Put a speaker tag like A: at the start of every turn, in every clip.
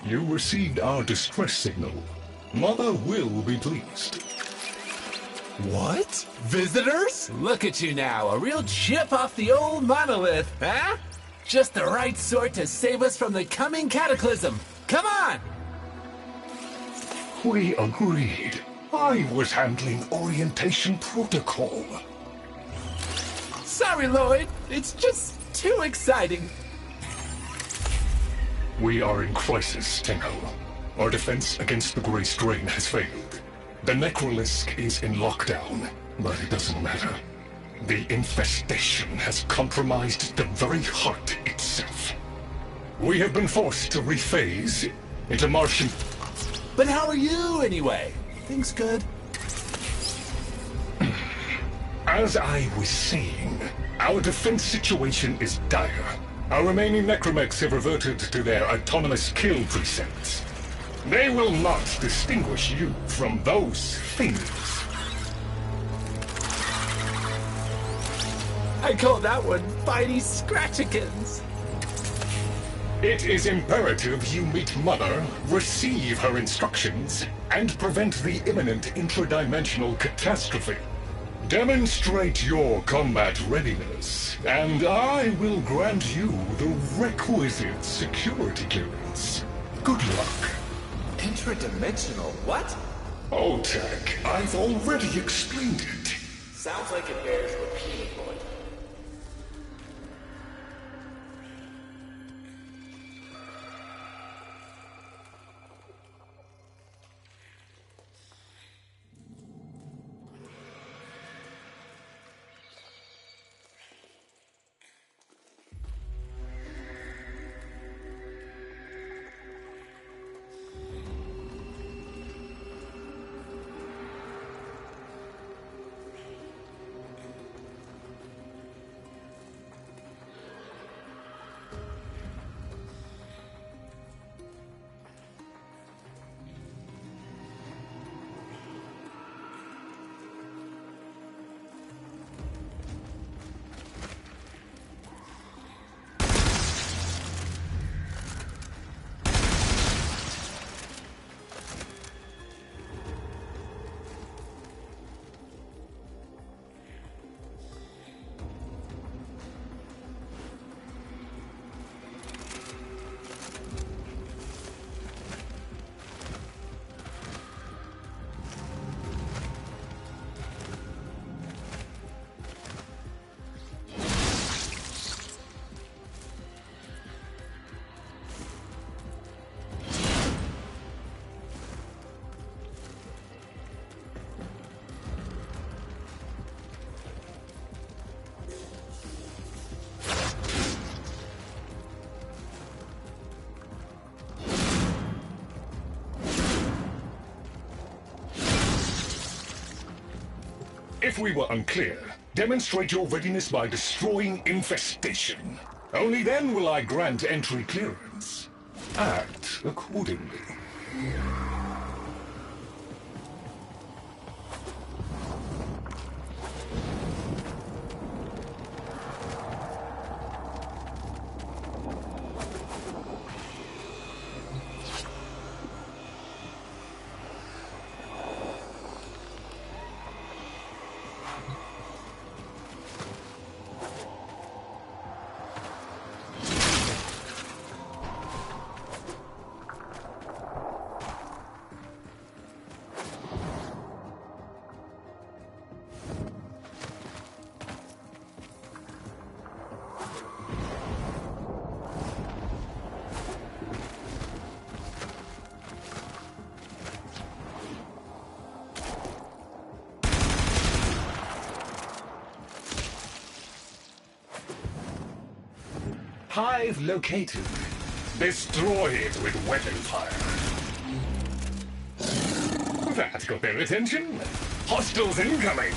A: You received our distress signal. Mother will be pleased.
B: What? Visitors?
C: Look at you now, a real chip off the old monolith, huh? Just the right sort to save us from the coming cataclysm. Come on!
A: We agreed. I was handling orientation protocol.
C: Sorry, Lloyd. It's just too exciting.
A: We are in crisis, Tenko. Our defense against the Grey Strain has failed. The Necrolisk is in lockdown, but it doesn't matter. The infestation has compromised the very heart itself. We have been forced to rephase into Martian...
C: But how are you, anyway? Things good?
A: As I was saying, our defense situation is dire. Our remaining necromechs have reverted to their autonomous kill precepts. They will not distinguish you from those things.
C: I call that one Bitey Scratchikins.
A: It is imperative you meet Mother, receive her instructions, and prevent the imminent intradimensional catastrophe. Demonstrate your combat readiness, and I will grant you the requisite security clearance. Good luck.
B: Intradimensional what?
A: Oh, Tech, I've already explained it.
B: Sounds like it bears repeating, Lloyd.
A: If we were unclear, demonstrate your readiness by destroying infestation. Only then will I grant entry clearance. Act accordingly. Hive located. Destroy it with weapon fire. That got their attention. Hostiles incoming.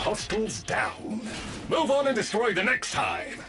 A: hostiles down. Move on and destroy the next hive.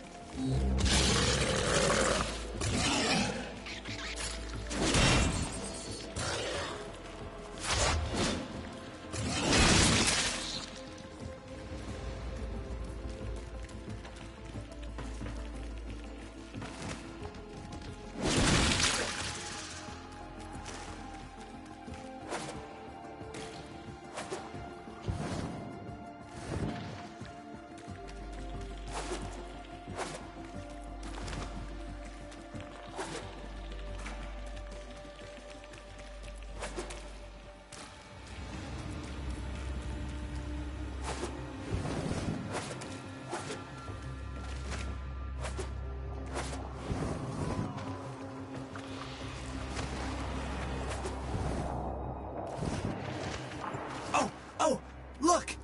C: Oh, look!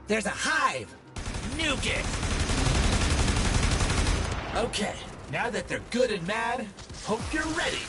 C: There's a hive! Nuke it! Okay, now that they're good and mad, hope you're ready.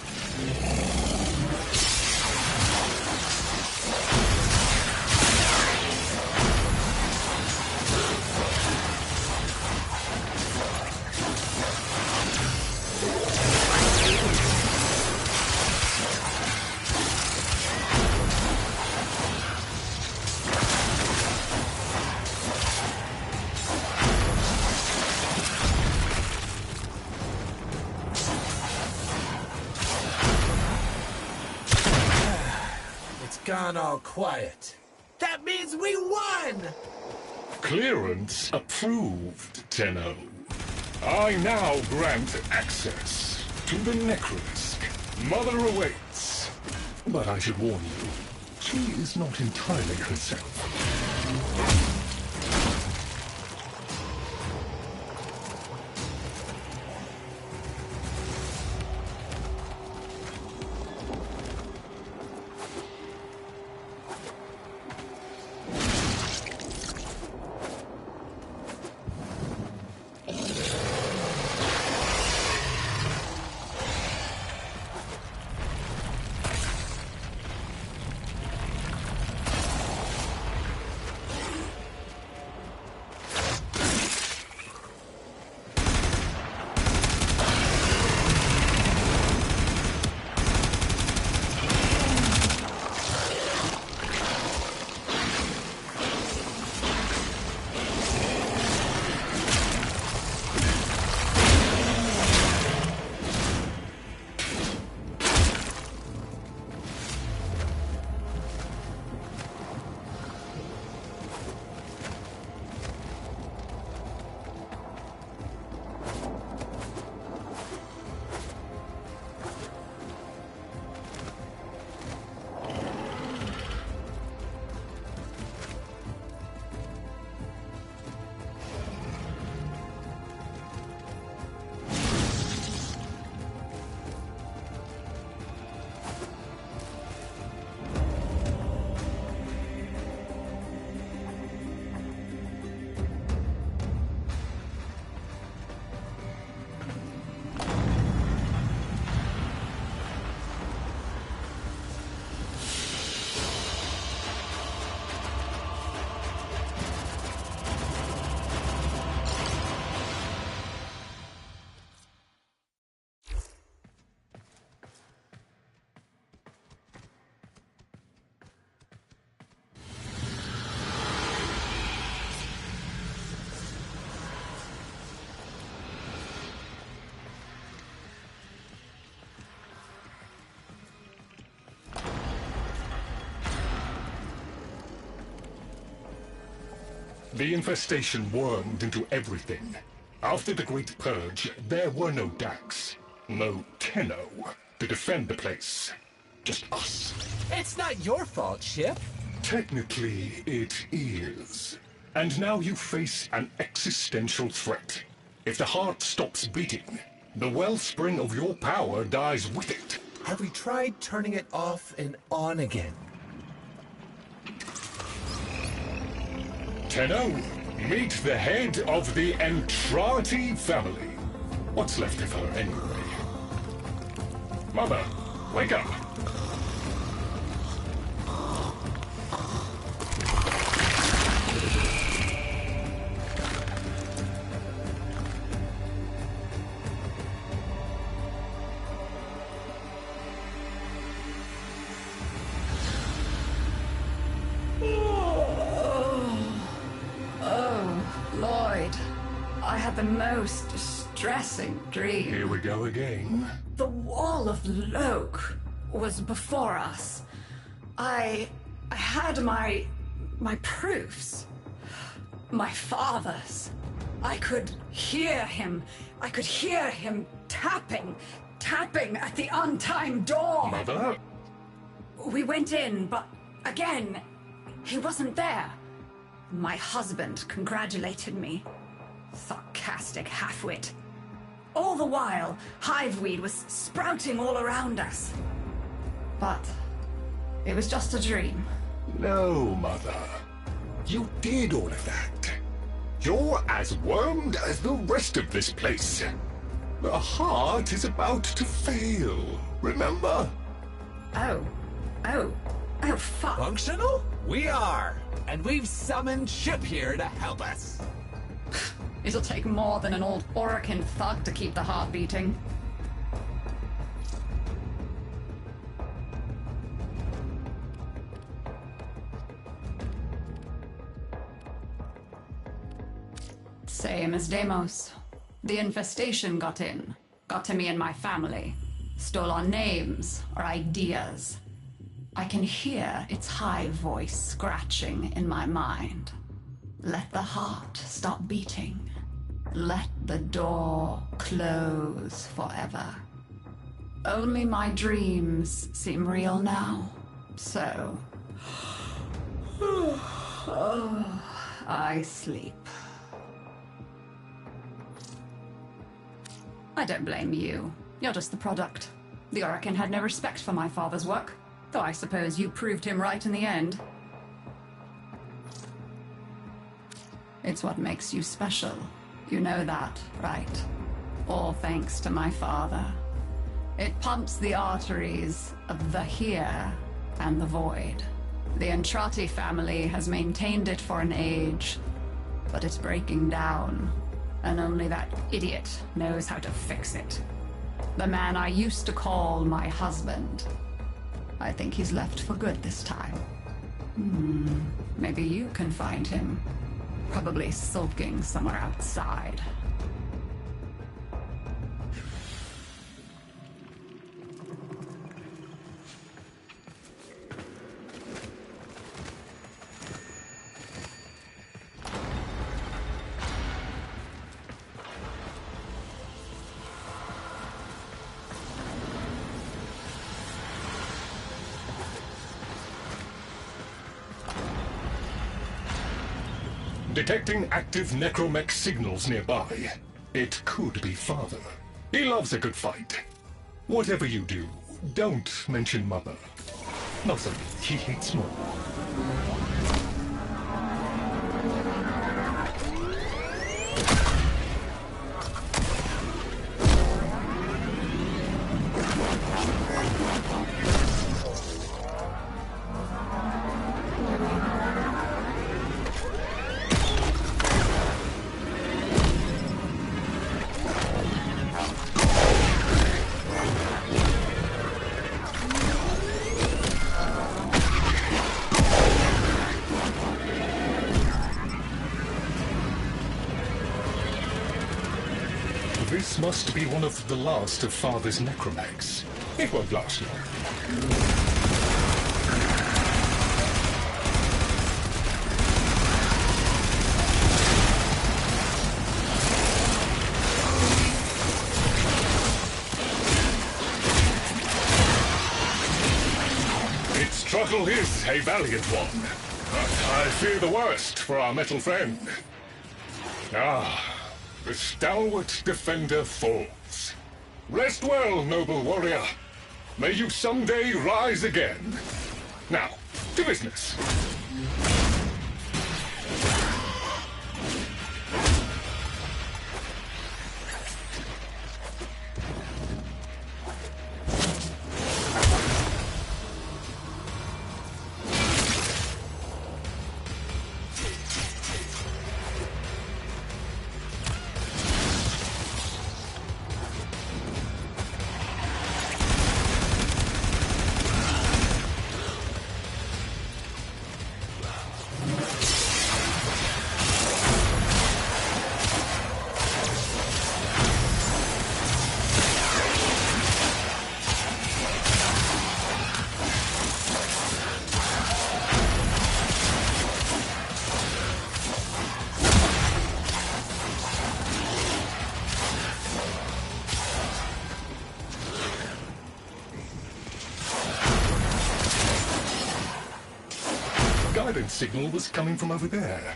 C: Gone all quiet. That means we won!
A: Clearance approved, Tenno. I now grant access to the Necrolisk. Mother awaits. But I should warn you, she is not entirely herself. The infestation wormed into everything. After the Great Purge, there were no Dax, no Tenno to defend the place. Just us.
C: It's not your fault, Ship.
A: Technically, it is. And now you face an existential threat. If the heart stops beating, the wellspring of your power dies with it.
C: Have we tried turning it off and on again?
A: Tenno, meet the head of the Entrati family. What's left of her, anyway? Mother, wake up!
D: the most distressing dream.
A: Here we go again.
D: The wall of Loke was before us. I had my proofs. My father's. I could hear him. I could hear him tapping at the untimed door.
A: Mother?
D: We went in, but again, he wasn't there. My husband congratulated me. Sarcastic halfwit. All the while, hiveweed was sprouting all around us. But it was just a dream.
A: No, Mother. You did all of that. You're as wormed as the rest of this place. The heart is about to fail, remember?
D: Oh, fuck.
C: Functional? We are. And we've summoned Ship here to help us.
D: It'll take more than an old Orokin thug to keep the heart beating. Same as Deimos. The infestation got in. Got to me and my family. Stole our names, our ideas. I can hear its high voice scratching in my mind. Let the heart stop beating. Let the door close forever. Only my dreams seem real now. So... I sleep. I don't blame you. You're just the product. The Orokin had no respect for my father's work, though I suppose you proved him right in the end. It's what makes you special. You know that, right? All thanks to my father. It pumps the arteries of the here and the void. The Entrati family has maintained it for an age, but it's breaking down. And only that idiot knows how to fix it. The man I used to call my husband. I think he's left for good this time. Maybe you can find him. Probably sulking somewhere outside.
A: Detecting active necromech signals nearby. It could be Father. He loves a good fight. Whatever you do, don't mention Mother. Also, he hates more. This must be one of the last of Father's necromechs. It won't last long. Its struggle is a valiant one, but I fear the worst for our metal friend. The stalwart defender falls. Rest well, noble warrior. May you someday rise again. Now, to business. guidance signal was coming from over there.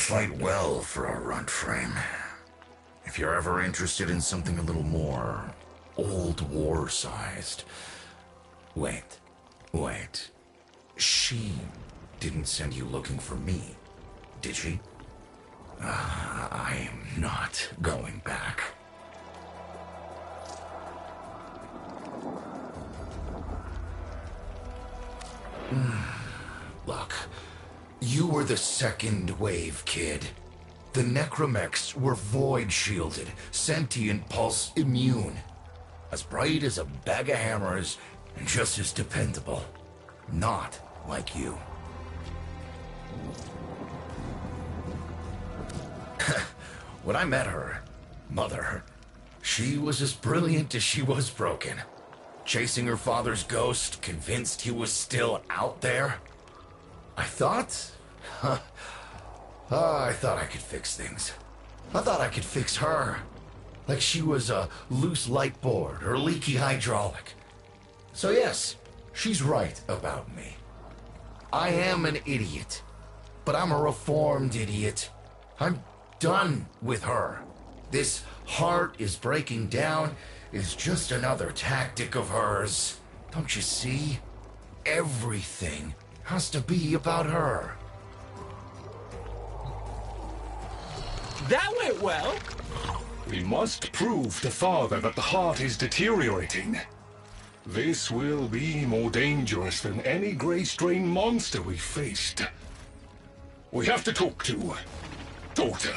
E: Fight well for a runt frame. If you're ever interested in something a little more old war-sized. Wait. She didn't send you looking for me, did she? I am not going back. Look. You were the second wave, kid. The necromechs were void-shielded, sentient pulse immune. As bright as a bag of hammers, and just as dependable. Not like you. When I met her, Mother, she was as brilliant as she was broken. Chasing her father's ghost, convinced he was still out there. I thought I could fix things. I thought I could fix her. Like she was a loose light board or leaky hydraulic. So yes, she's right about me. I am an idiot. But I'm a reformed idiot. I'm done with her. This heart is breaking down is just another tactic of hers. Don't you see? Everything has to be about her.
C: That went well.
A: We must prove to Father that the heart is deteriorating. This will be more dangerous than any Grey Strain monster we've faced. We have to talk to Daughter.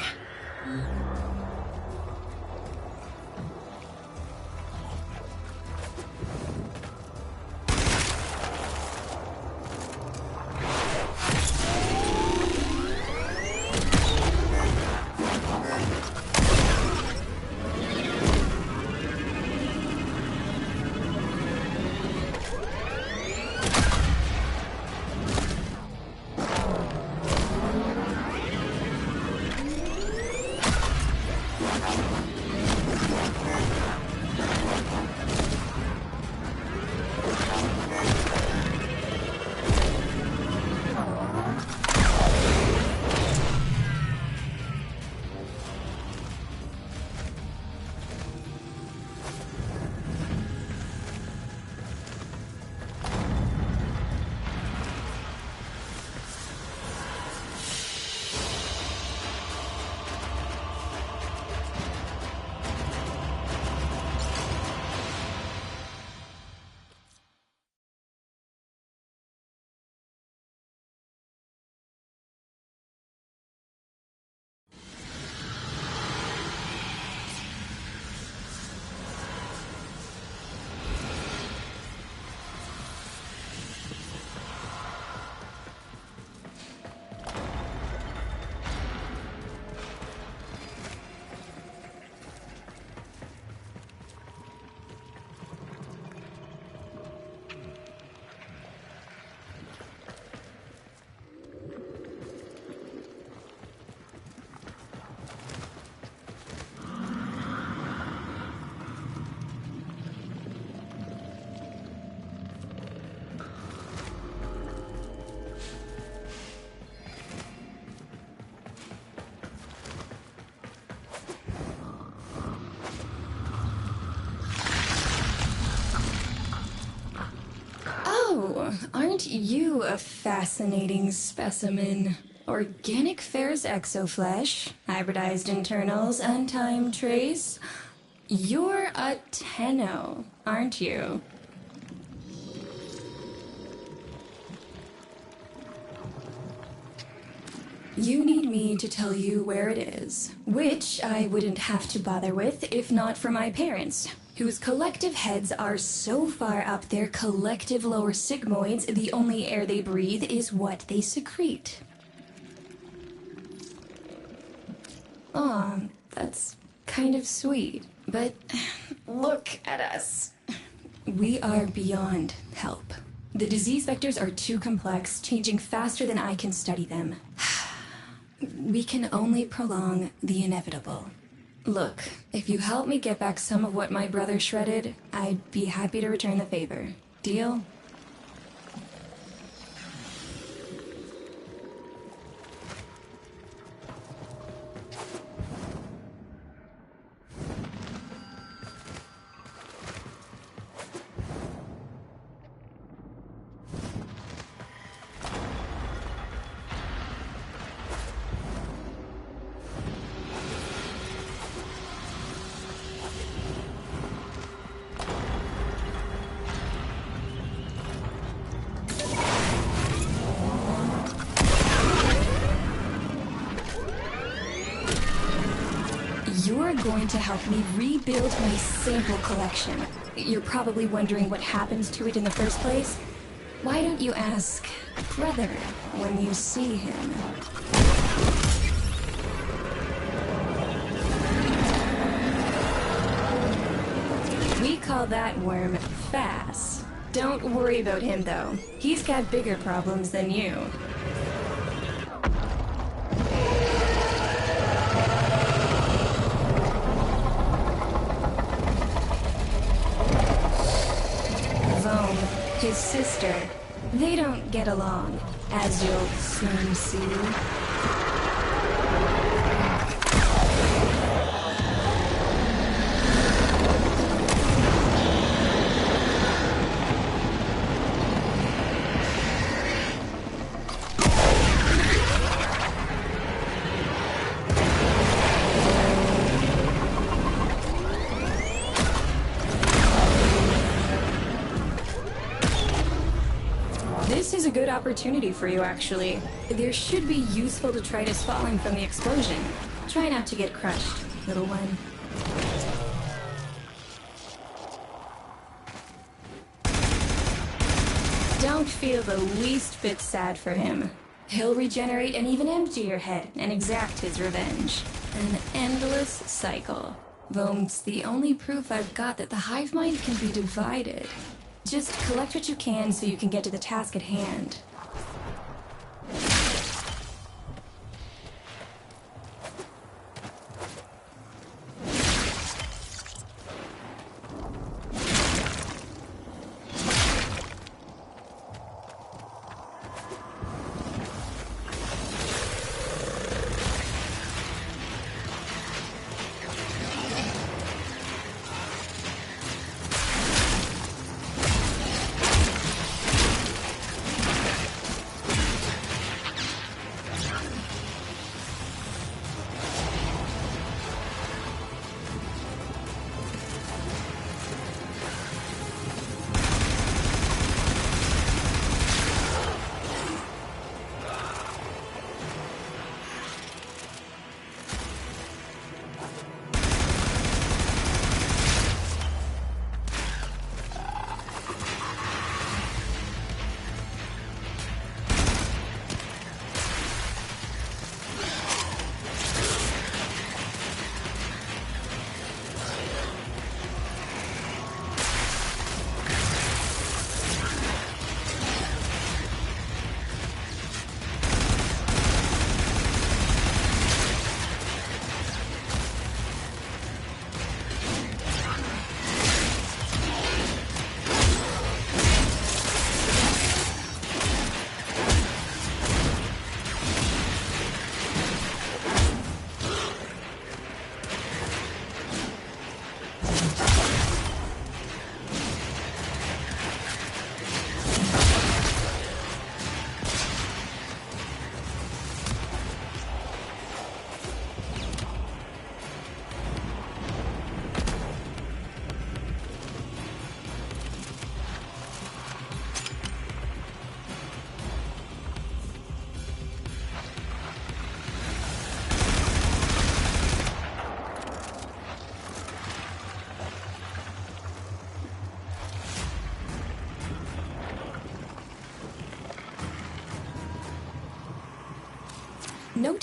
F: Aren't you a fascinating specimen? Organic ferrous exoflesh, hybridized internals, untimed trace. You're a Tenno, aren't you? You need me to tell you where it is, which I wouldn't have to bother with if not for my parents, whose collective heads are so far up their collective lower sigmoids, the only air they breathe is what they secrete. Aw, that's kind of sweet, but look at us. We are beyond help. The disease vectors are too complex, changing faster than I can study them. We can only prolong the inevitable. Look, if you help me get back some of what my brother shredded, I'd be happy to return the favor. Deal? You're going to help me rebuild my sample collection. You're probably wondering what happens to it in the first place. Why don't you ask Brother when you see him? We call that worm Fass. Don't worry about him though. He's got bigger problems than you. His sister. They don't get along, as you'll soon see. This is a good opportunity for you, actually. There should be useful detritus falling from the explosion. Try not to get crushed, little one. Don't feel the least bit sad for him. He'll regenerate and even empty your head and exact his revenge. An endless cycle. Though it's the only proof I've got that the hive mind can be divided. Just collect what you can so you can get to the task at hand.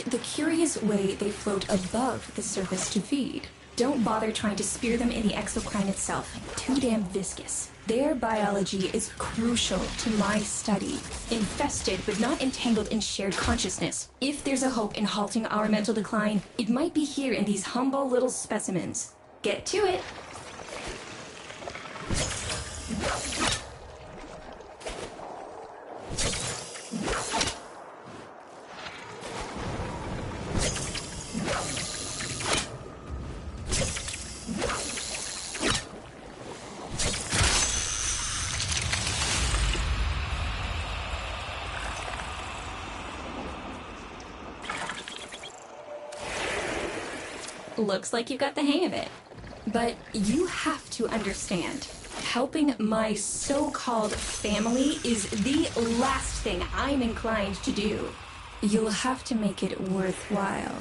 F: Note the curious way they float above the surface to feed. Don't bother trying to spear them in the exocrine itself. Too damn viscous. Their biology is crucial to my study. Infested, but not entangled in shared consciousness. If there's a hope in halting our mental decline, it might be here in these humble little specimens. Get to it! Looks like you got the hang of it. But you have to understand, helping my so-called family is the last thing I'm inclined to do. You'll have to make it worthwhile.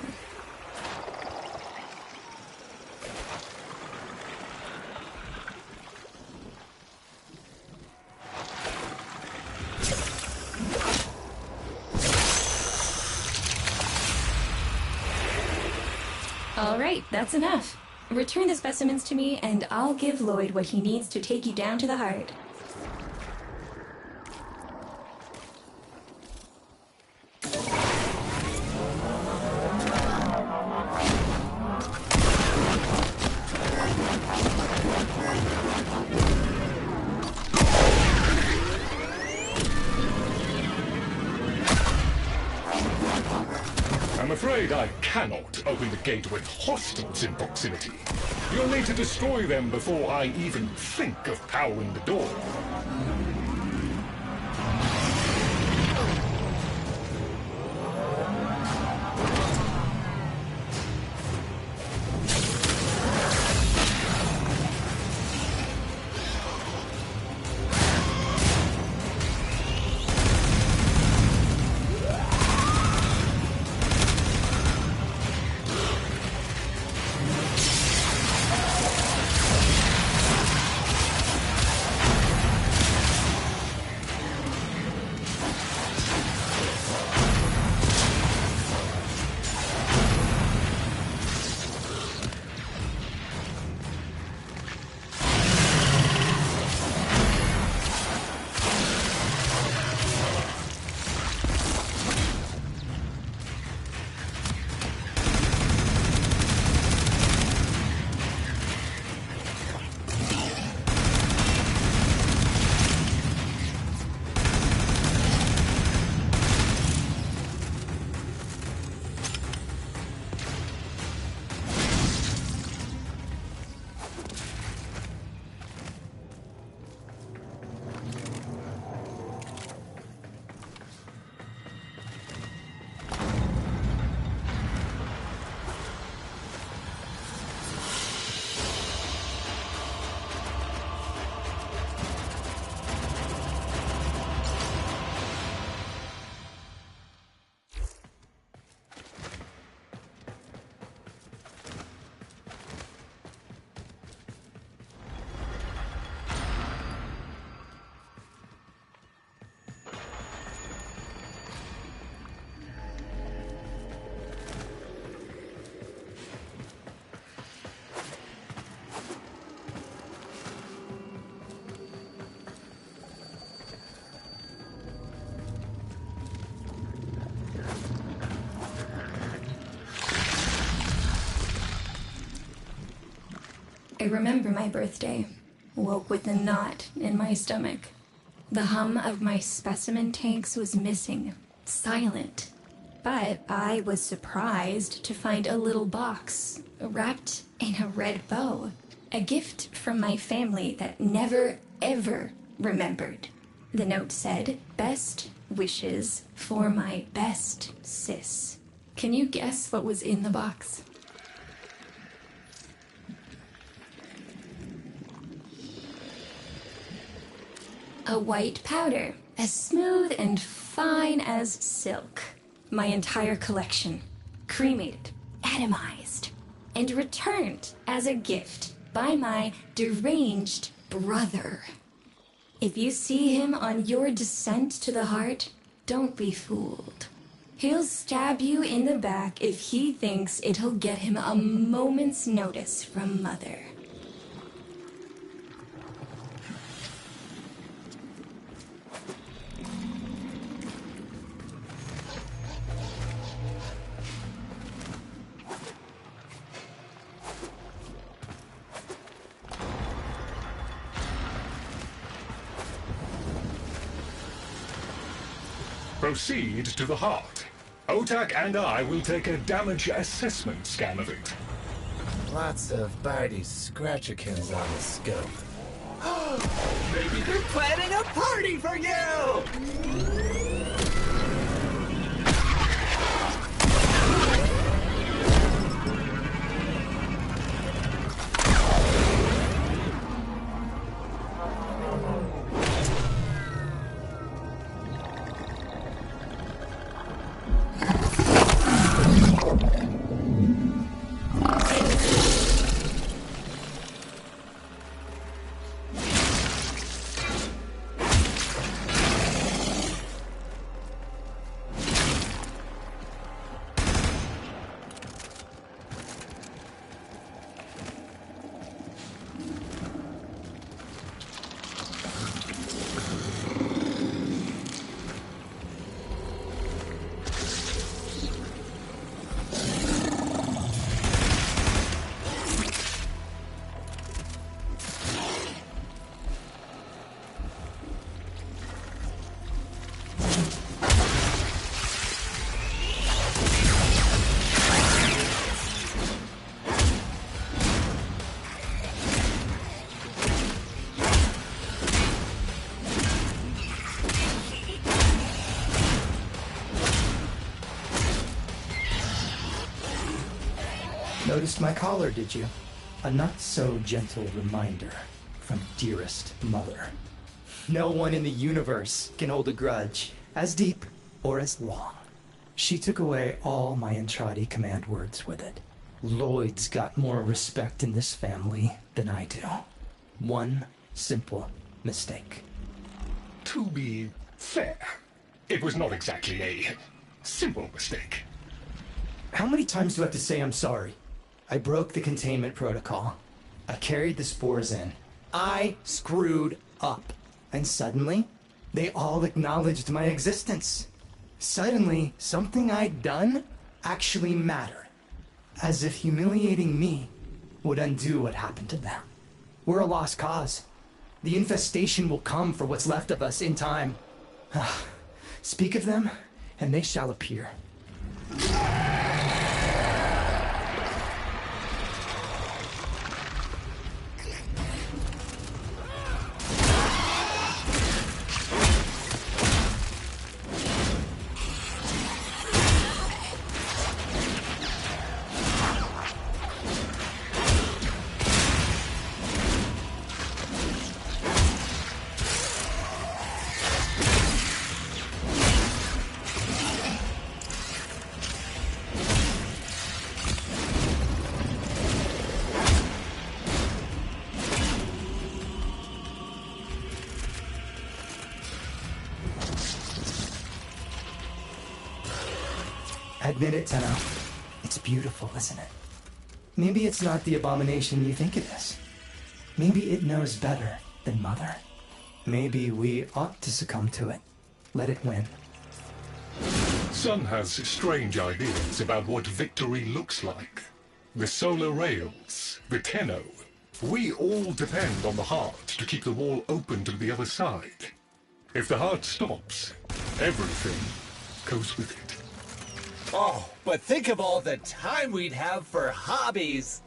F: All right, that's enough. Return the specimens to me, and I'll give Lloyd what he needs to take you down to the heart.
A: I'm afraid I cannot open the gate with hostiles in proximity. You'll need to destroy them before I even think of powering the door.
F: I remember my birthday. Woke with a knot in my stomach. The hum of my specimen tanks was missing. Silent. But I was surprised to find a little box wrapped in a red bow. A gift from my family that never, ever remembered. The note said, "Best wishes for my best sis." Can you guess what was in the box? A white powder, as smooth and fine as silk. My entire collection, cremated, atomized, and returned as a gift by my deranged brother. If you see him on your descent to the heart, don't be fooled. He'll stab you in the back if he thinks it'll get him a moment's notice from Mother.
A: Proceed to the heart. Otak and I will take a damage assessment scan of it.
C: Lots of Barty Scratchikins on the scope.
B: Maybe they're planning a party for you!
G: Noticed my collar, did you? A not-so-gentle reminder from dearest mother. No one in the universe can hold a grudge as deep or as long. She took away all my Entradi command words with it. Lloyd's got more respect in this family than I do. One simple mistake.
A: To be fair, it was not exactly a simple mistake.
G: How many times do I have to say I'm sorry? I broke the containment protocol. I carried the spores in. I screwed up. And suddenly, they all acknowledged my existence. Suddenly, something I'd done actually mattered. As if humiliating me would undo what happened to them. We're a lost cause. The infestation will come for what's left of us in time. Speak of them, and they shall appear. Admit it, Tenno. It's beautiful, isn't it? Maybe it's not the abomination you think it is. Maybe it knows better than Mother. Maybe we ought to succumb to it. Let it win.
A: Sun has strange ideas about what victory looks like. The solar rails, the Tenno. We all depend on the heart to keep the wall open to the other side. If the heart stops, everything goes with it.
B: Oh, but think of all the time we'd have for hobbies!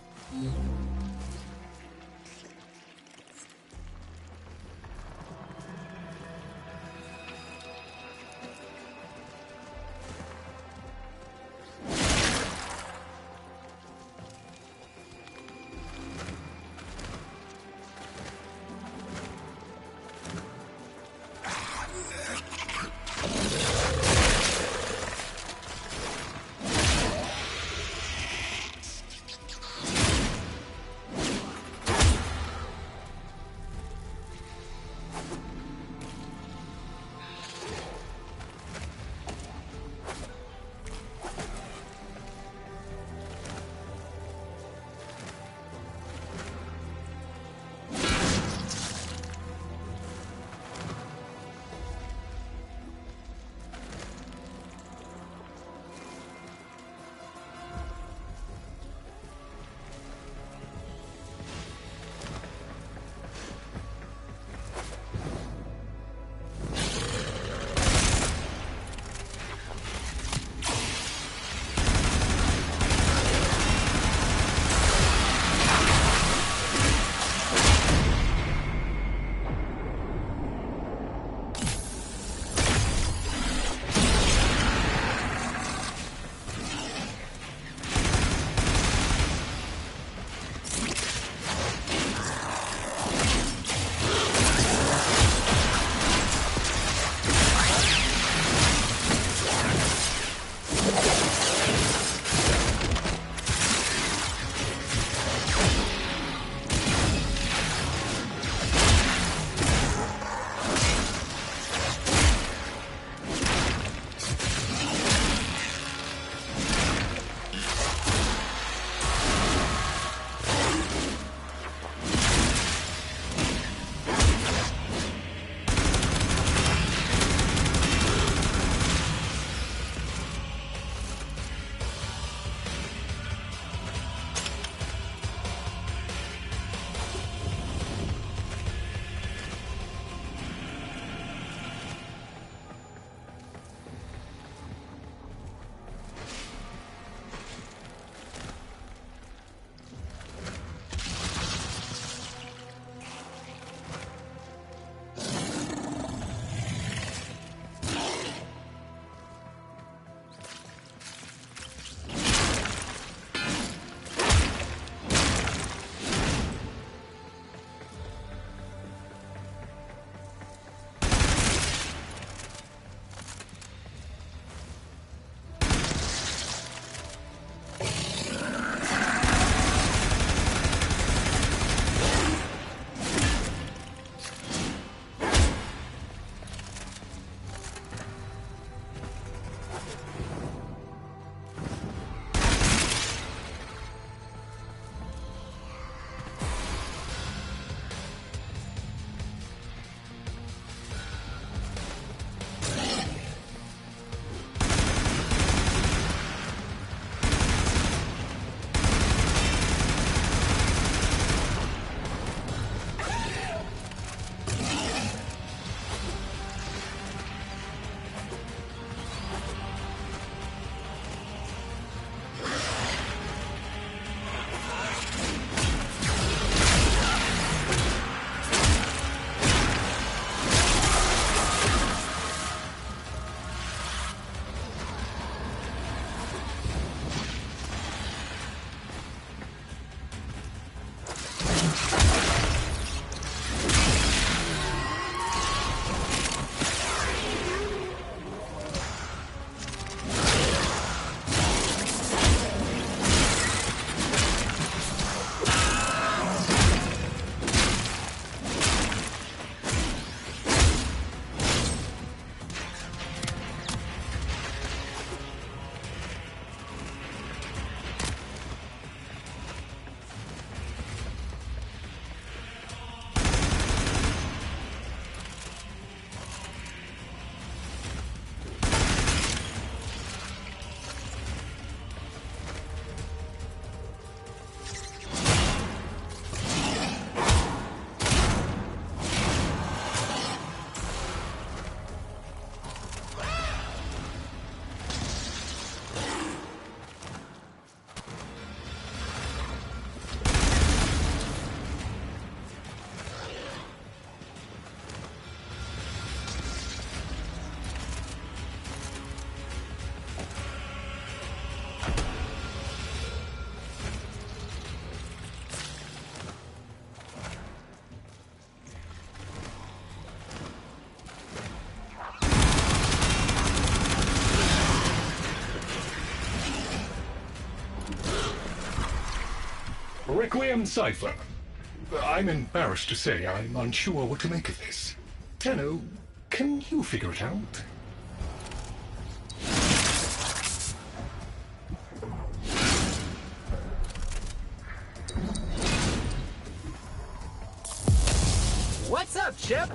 A: Requiem Cipher. I'm embarrassed to say I'm unsure what to make of this. Tenno, can you figure it out?
C: What's up, Chip?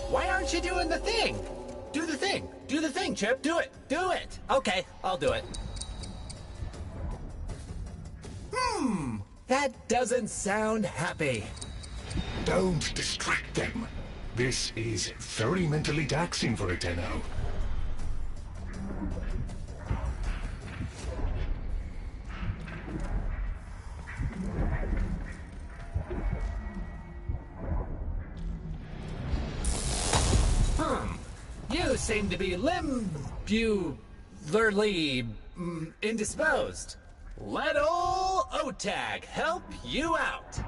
C: Why aren't you doing the thing? Do the thing. Do the thing, Chip. Do it. Do it. Okay, I'll do it. That doesn't sound happy.
A: Don't distract them. This is very mentally taxing for a Tenno.
C: You seem to be indisposed. Let ol' OTAG help you out.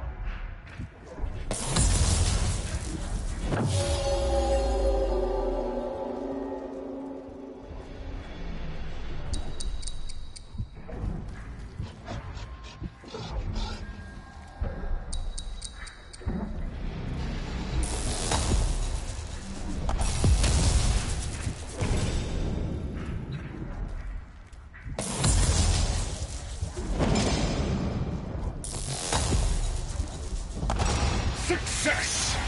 A: Success!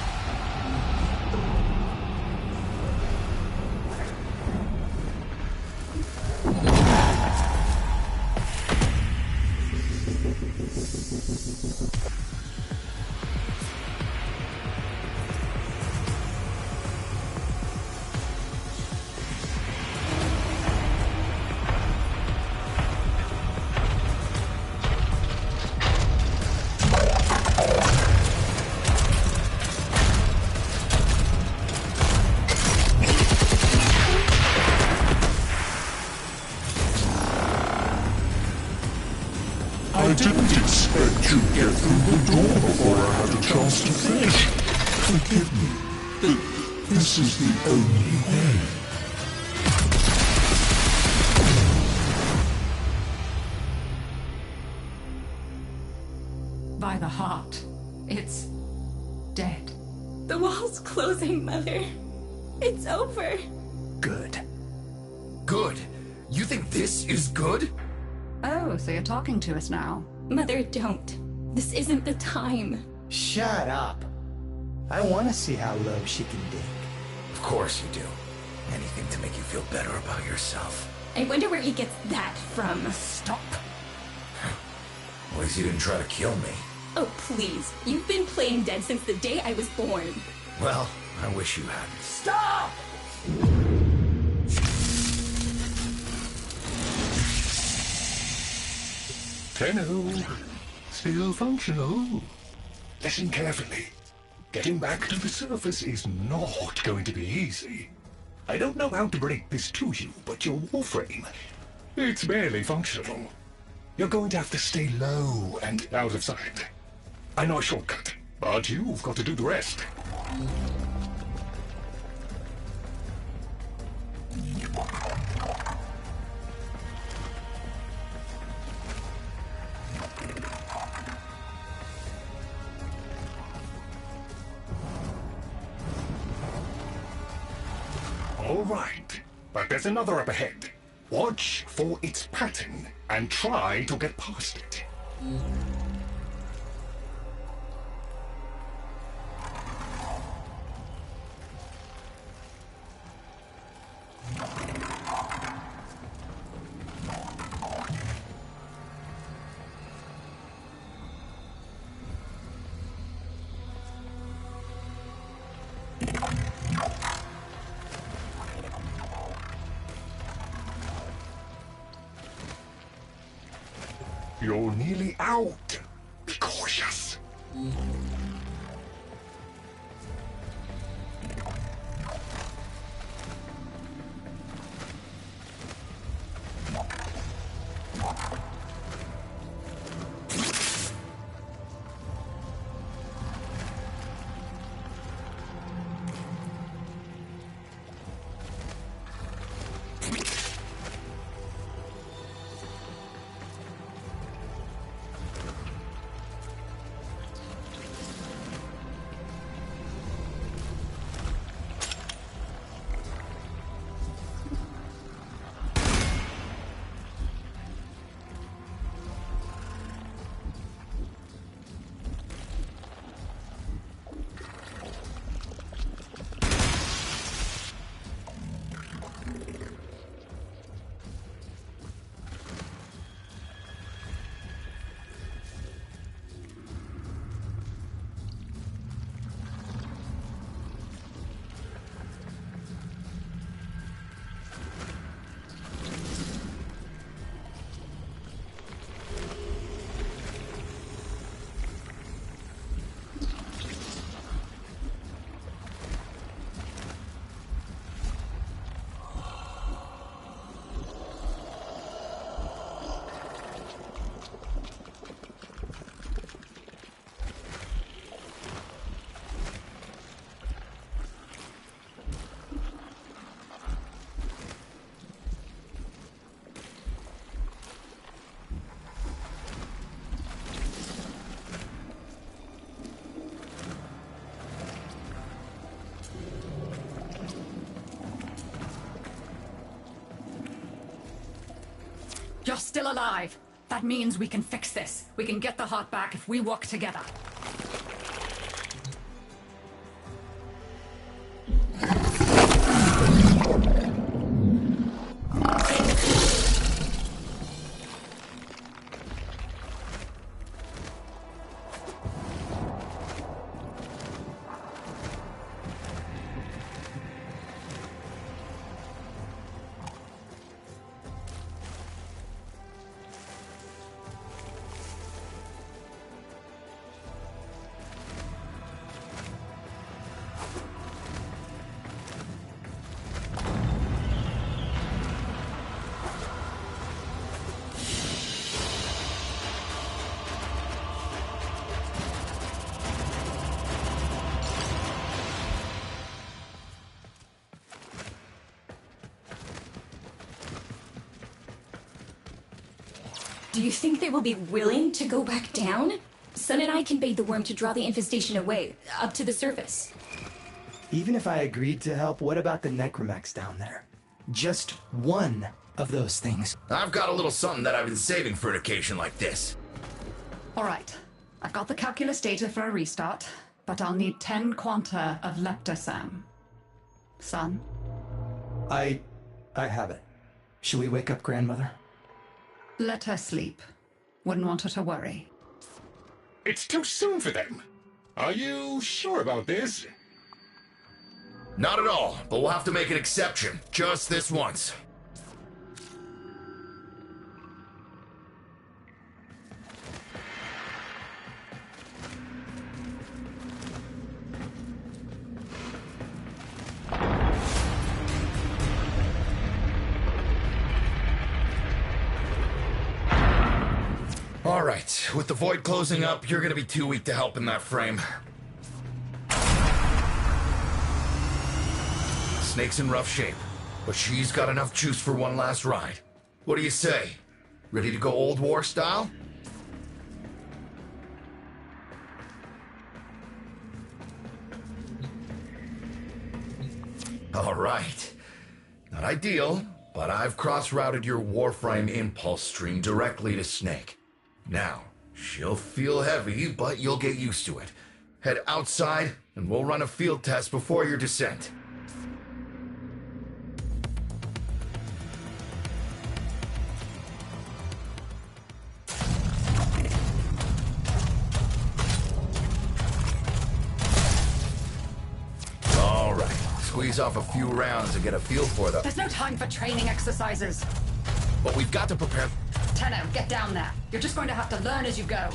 H: I didn't expect to get through the door before I had a chance to finish. Forgive me. This is the only way.
D: By the heart, it's dead.
F: The wall's closing, Mother. It's over.
E: Good. Good? You think this is good?
D: Oh, so you're talking to us now.
F: Mother, don't. This isn't the time.
G: Shut up. I want to see how low she can dig.
E: Of course you do. Anything to make you feel better about yourself.
F: I wonder where he gets that from.
E: Stop. At least you didn't try to kill me.
F: Oh, please. You've been playing dead since the day I was born.
E: Well, I wish you hadn't.
F: Stop!
A: Tenno, still functional. Listen carefully. Getting back to the surface is not going to be easy. I don't know how to break this to you, but your warframe, it's barely functional. You're going to have to stay low and out of sight. I know a shortcut, but you've got to do the rest. All right, but there's another up ahead. Watch for its pattern and try to get past it. You're nearly out. Be cautious.
D: still alive. That means we can fix this. We can get the heart back if we work together.
F: Do you think they will be willing to go back down? Sun and I can bait the worm to draw the infestation away, up to the surface.
G: Even if I agreed to help, what about the necromechs down there? Just one of those things.
E: I've got a little something that I've been saving for an occasion like this.
D: All right. I've got the calculus data for a restart, but I'll need 10 quanta of leptosam. Son?
G: I have it. Should we wake up grandmother?
D: Let her sleep. Wouldn't want her to worry.
A: It's too soon for them. Are you sure about this?
E: Not at all, but we'll have to make an exception. Just this once. All right, with the void closing up, you're gonna be too weak to help in that frame. Snake's in rough shape, but she's got enough juice for one last ride. What do you say? Ready to go old war style? All right. Not ideal, but I've cross-routed your Warframe impulse stream directly to Snake. Now, she'll feel heavy, but you'll get used to it. Head outside, and we'll run a field test before your descent. All right, squeeze off a few rounds and get a feel for them.
D: There's no time for training exercises.
E: But we've got to prepare...
D: Tenno, get down there. You're just going to have to learn as you go.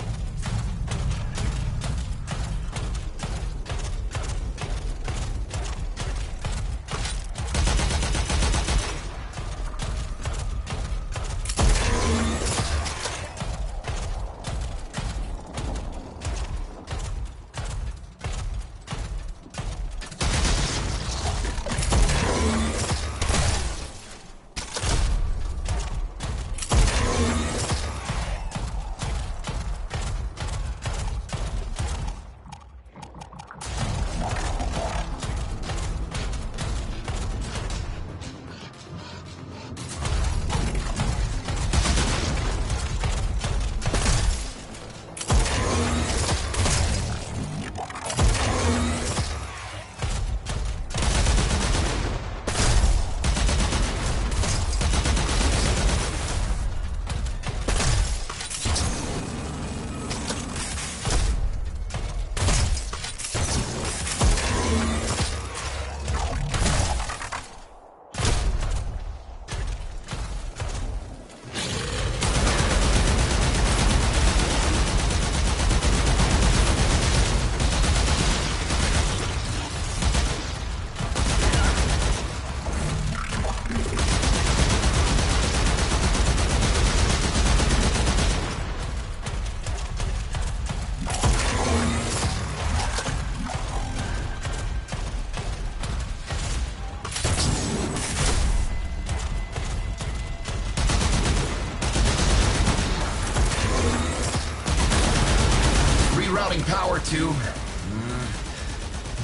E: Power to...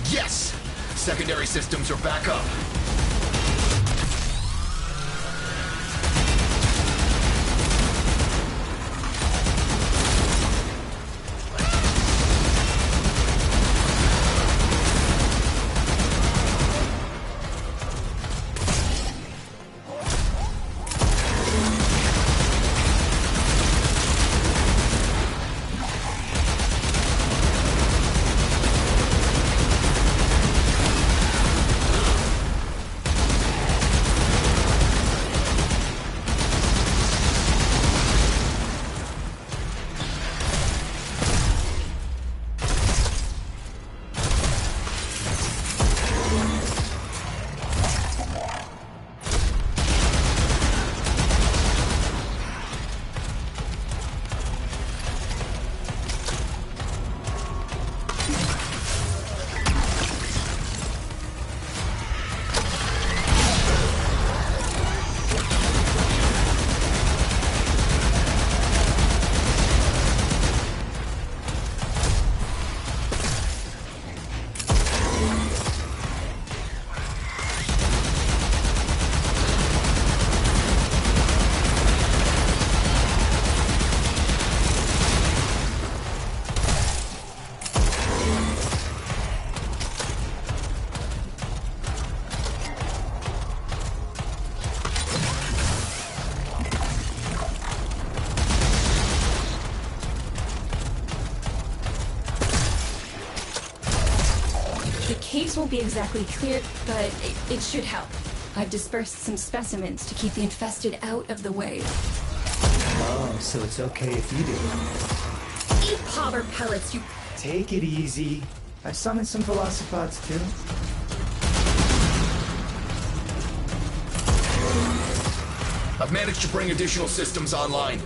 E: Yes! Secondary systems are back up.
F: tapes won't be exactly clear, but it should help. I've dispersed some specimens to keep the infested out of the way.
G: Oh, so it's okay if you do.
F: Eat powder pellets, you...
G: Take it easy. I summoned some velocipods too.
E: I've managed to bring additional systems online.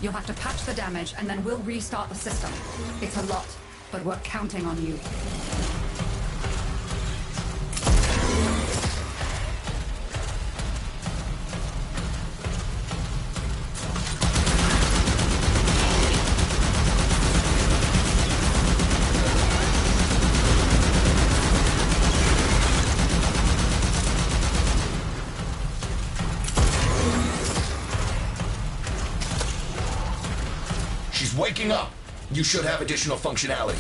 D: You'll have to patch the damage, and then we'll restart the system. It's a lot, but we're counting on you.
E: Waking up! You should have additional functionality.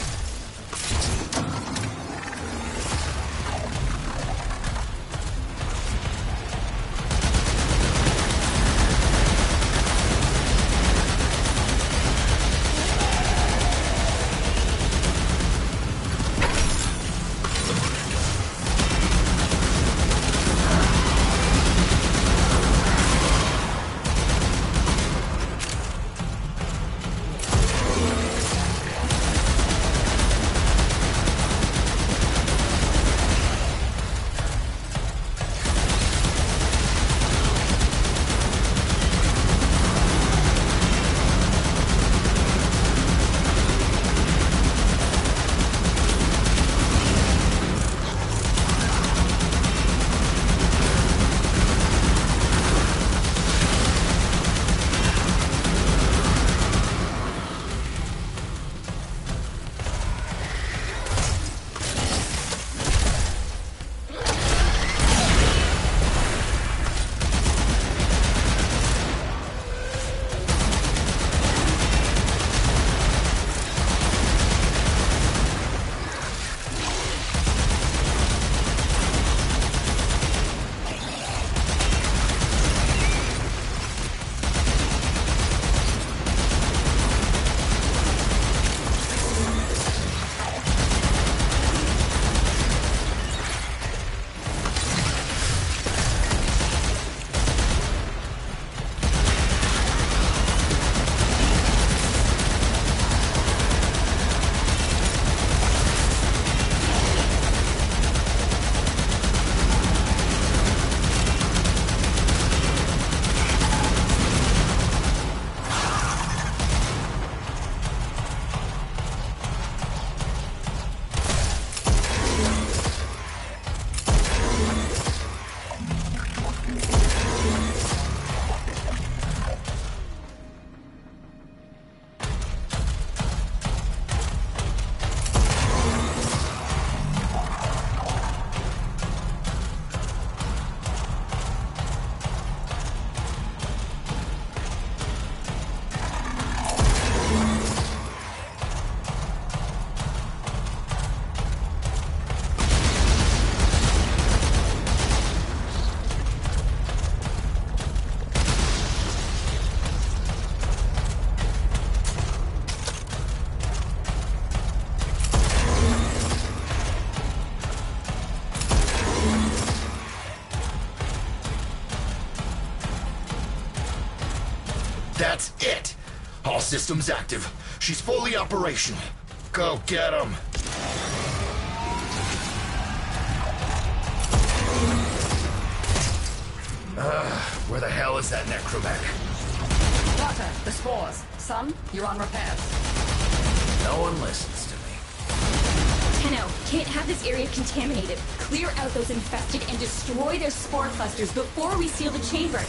E: That's it! All systems active. She's fully operational. Go get 'em. Where the hell is that necromech?
D: Doctor, the spores. Son, you're on repairs.
E: No one listens to me.
F: Tenno, can't have this area contaminated. Clear out those infested and destroy their spore clusters before we seal the chamber.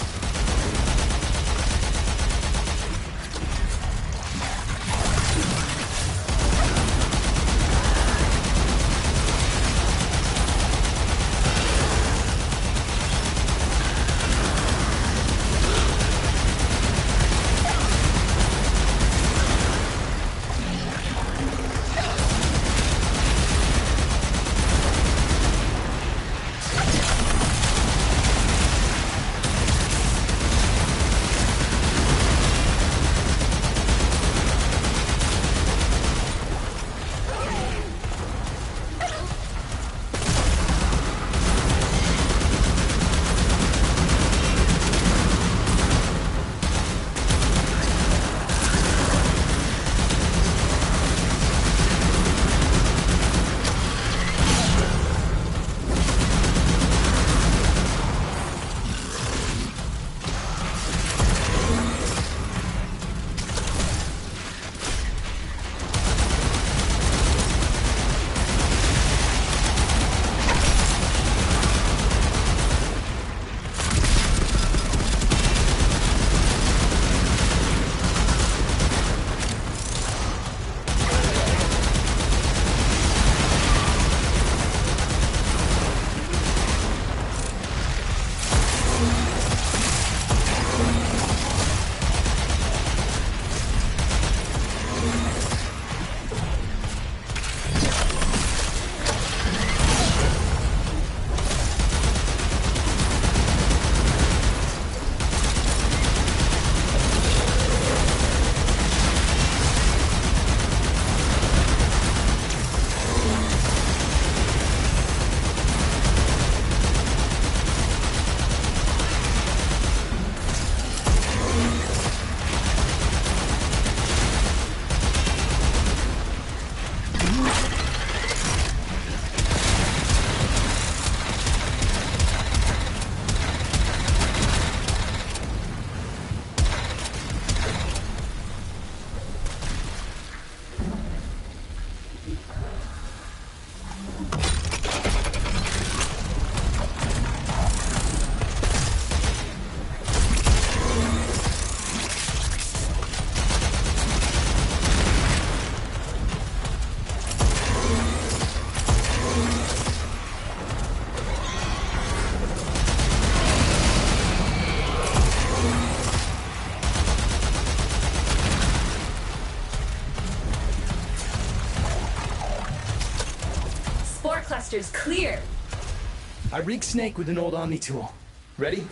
F: Clusters clear.
G: I rigged Snake with an old Omni tool. Ready?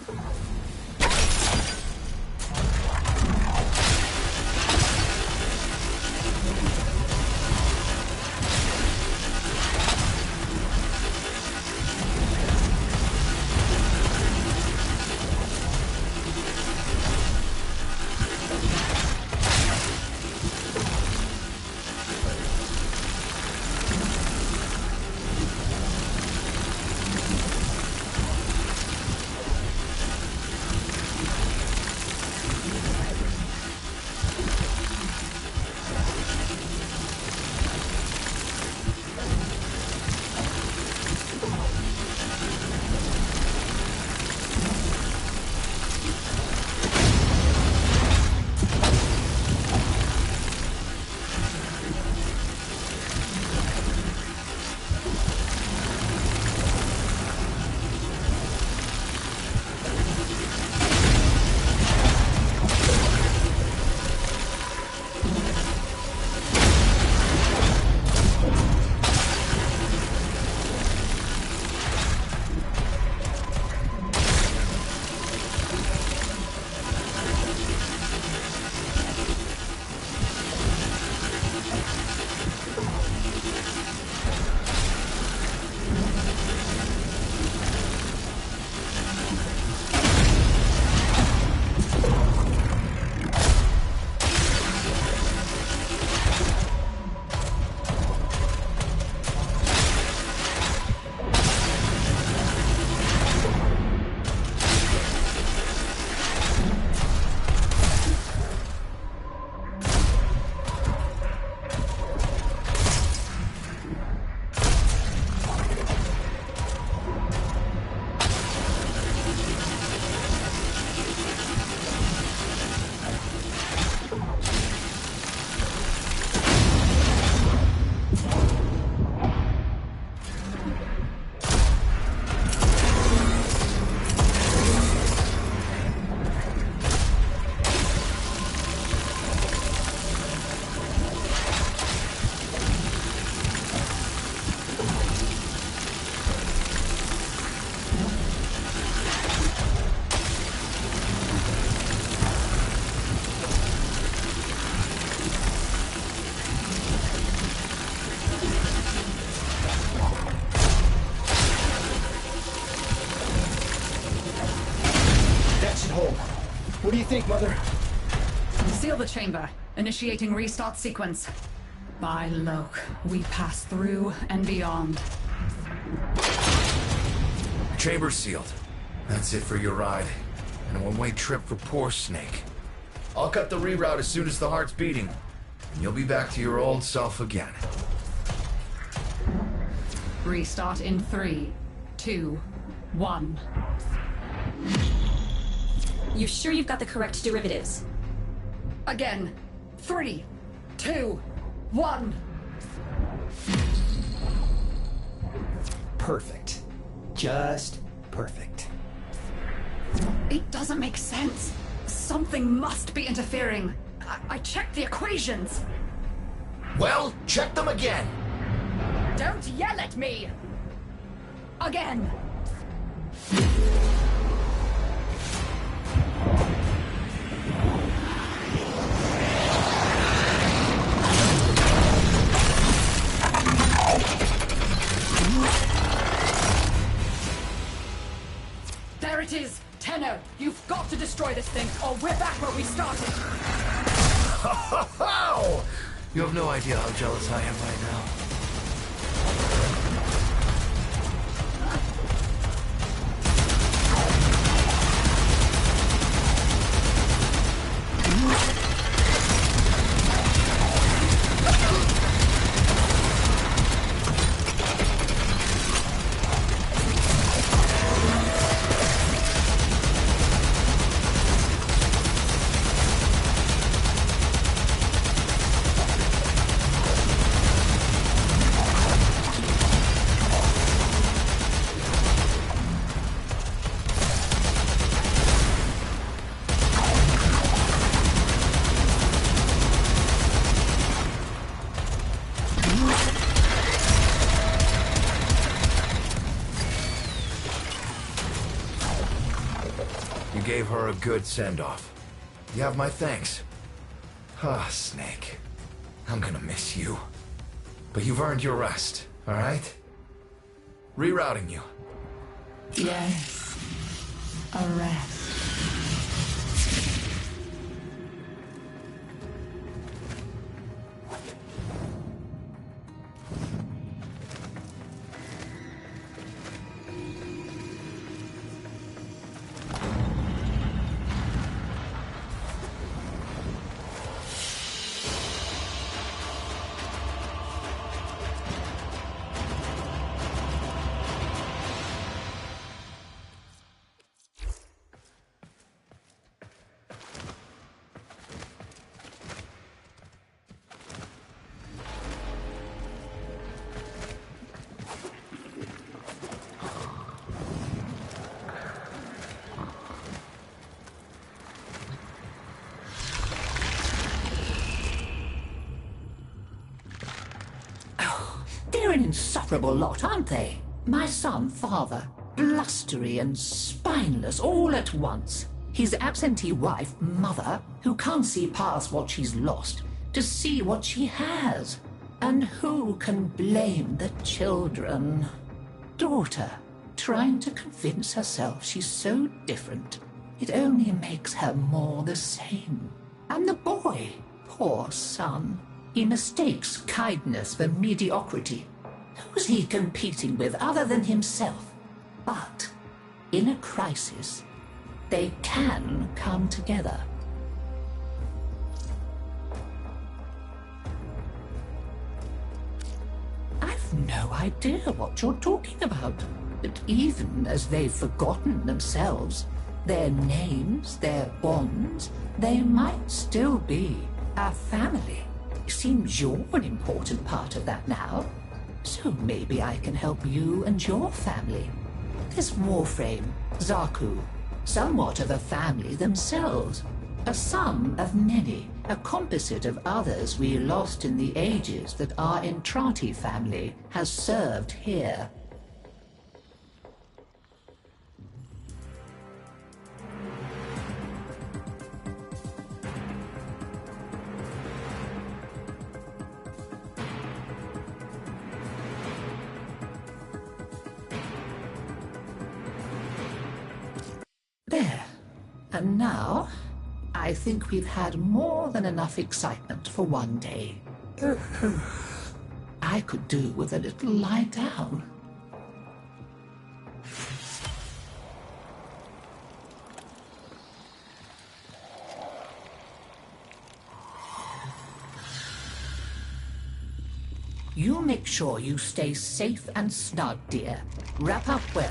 G: What do you think, Mother?
D: Seal the chamber. Initiating restart sequence. By Loke, we pass through and beyond.
E: Chamber's sealed. That's it for your ride. And a one-way trip for poor Snake. I'll cut the reroute as soon as the heart's beating. And you'll be back to your old self again.
D: Restart in 3, 2, 1.
F: You sure you've got the correct derivatives?
D: Again. 3, 2, 1.
G: Perfect. Just perfect.
D: It doesn't make sense. Something must be interfering. I checked the equations.
E: Well, check them again!
D: Don't yell at me! Again! There it is! Tenno, you've got to destroy this thing, or we're back where we started!
E: Ho! You have no idea how jealous I am right now. Gave her a good send-off. You have my thanks. Ah, Snake. I'm gonna miss you. But you've earned your rest, alright? Rerouting you.
D: Yes. A rest.
I: They're an insufferable lot, aren't they? My son, father, blustery and spineless all at once. His absentee wife, mother, who can't see past what she's lost to see what she has. And who can blame the children? Daughter, trying to convince herself she's so different. It only makes her more the same. And the boy, poor son, he mistakes kindness for mediocrity. Who's he competing with other than himself? But in a crisis, they can come together. I've no idea what you're talking about. But even as they've forgotten themselves, their names, their bonds, they might still be a family. Seems you're an important part of that now. So maybe I can help you and your family. This Warframe, Zaku, somewhat of a family themselves. A sum of many, a composite of others we lost in the ages that our Entrati family has served here. There. And now, I think we've had more than enough excitement for one day. I could do with a little lie down. You make sure you stay safe and snug, dear. Wrap up well.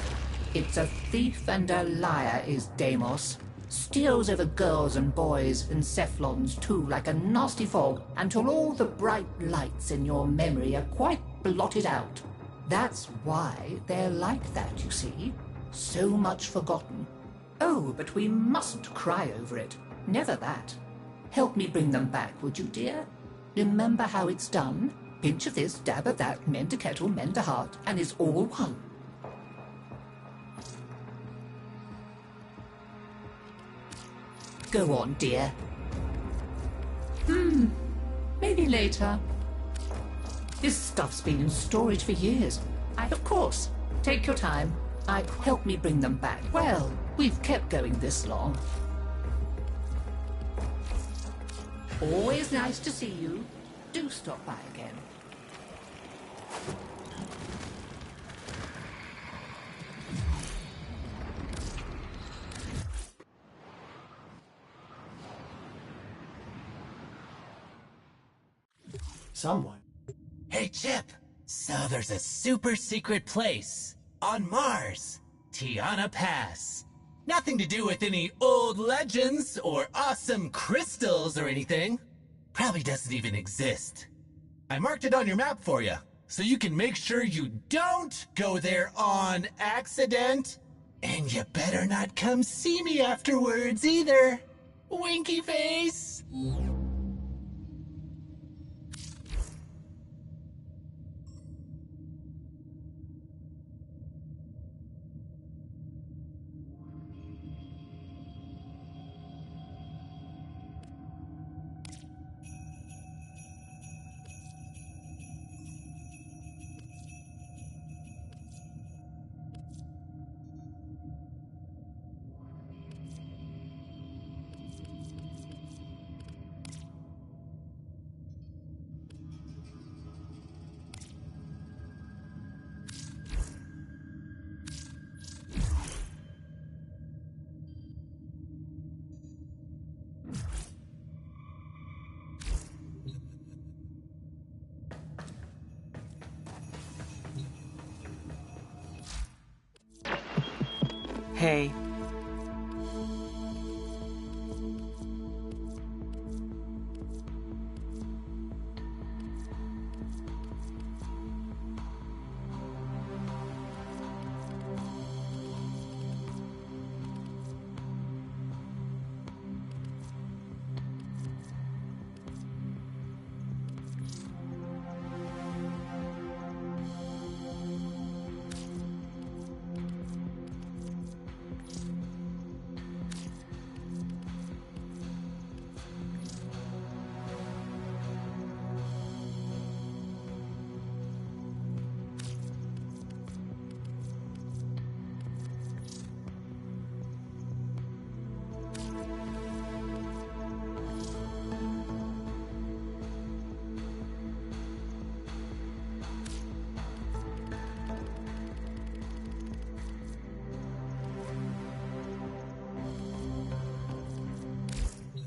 I: It's a thief and a liar is Deimos. Steals over girls and boys and Cephalons too like a nasty fog until all the bright lights in your memory are quite blotted out. That's why they're like that, you see. So much forgotten. Oh, but we mustn't cry over it. Never that. Help me bring them back, would you, dear? Remember how it's done? Pinch of this, dab of that, mend a kettle, mend a heart, and it's all one. Go on, dear. Maybe later. This stuff's been in storage for years. Of course. Take your time. Help me bring them back. Well, we've kept going this long. Always nice to see you. Do stop by again.
G: Someone.
B: Hey, Chip! So there's a super secret place on Mars. Tiana Pass. Nothing to do with any old legends or awesome crystals or anything. Probably doesn't even exist. I marked it on your map for you, so you can make sure you don't go there on accident. And you better not come see me afterwards either. Winky face!
J: Hey.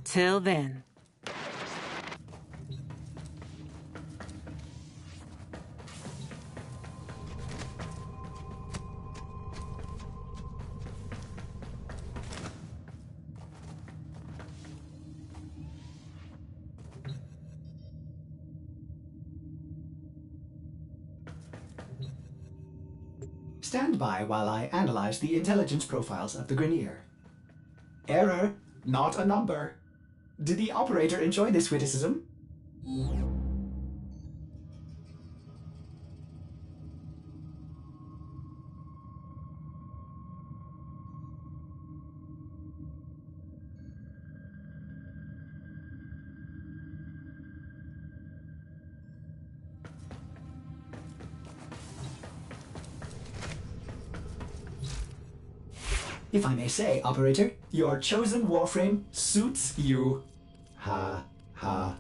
J: Till then.
G: Stand by while I analyze the intelligence profiles of the Grenier. Error, not a number. Did the operator enjoy this witticism? If I may say, Operator, your chosen warframe suits you. Ha ha.